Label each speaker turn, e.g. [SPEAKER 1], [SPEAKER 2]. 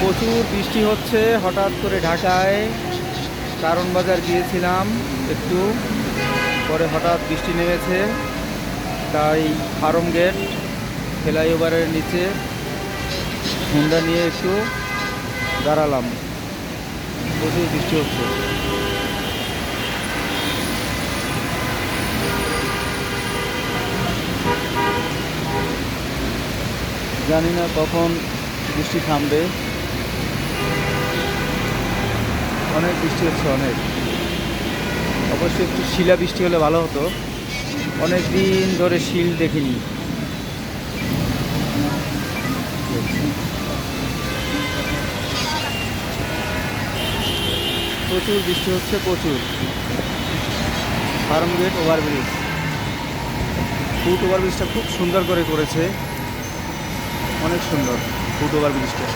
[SPEAKER 1] প্রচুর বৃষ্টি হচ্ছে হঠাৎ করে ঢাকায়। কারণ বাজার গিয়েছিলাম একটু, পরে হঠাৎ বৃষ্টি নেমেছে, তাই ফার্ম গেট ফ্লাইওভারের নিচে হুন্ডা নিয়ে একটু দাঁড়ালাম। প্রচুর বৃষ্টি হচ্ছে। জানি না কখন বৃষ্টি থামবে। অনেক বৃষ্টি হচ্ছে, অনেক। অবশ্যই একটু শিলা বৃষ্টি হলে ভালো হতো, অনেক দিন ধরে শিল দেখিনি। প্রচুর বৃষ্টি হচ্ছে, প্রচুর। ফার্মগেট ওভারব্রিজ, ফুট ওভারব্রিজটা খুব সুন্দর করে করেছে, অনেক সুন্দর ফুট ওভারব্রিজটা।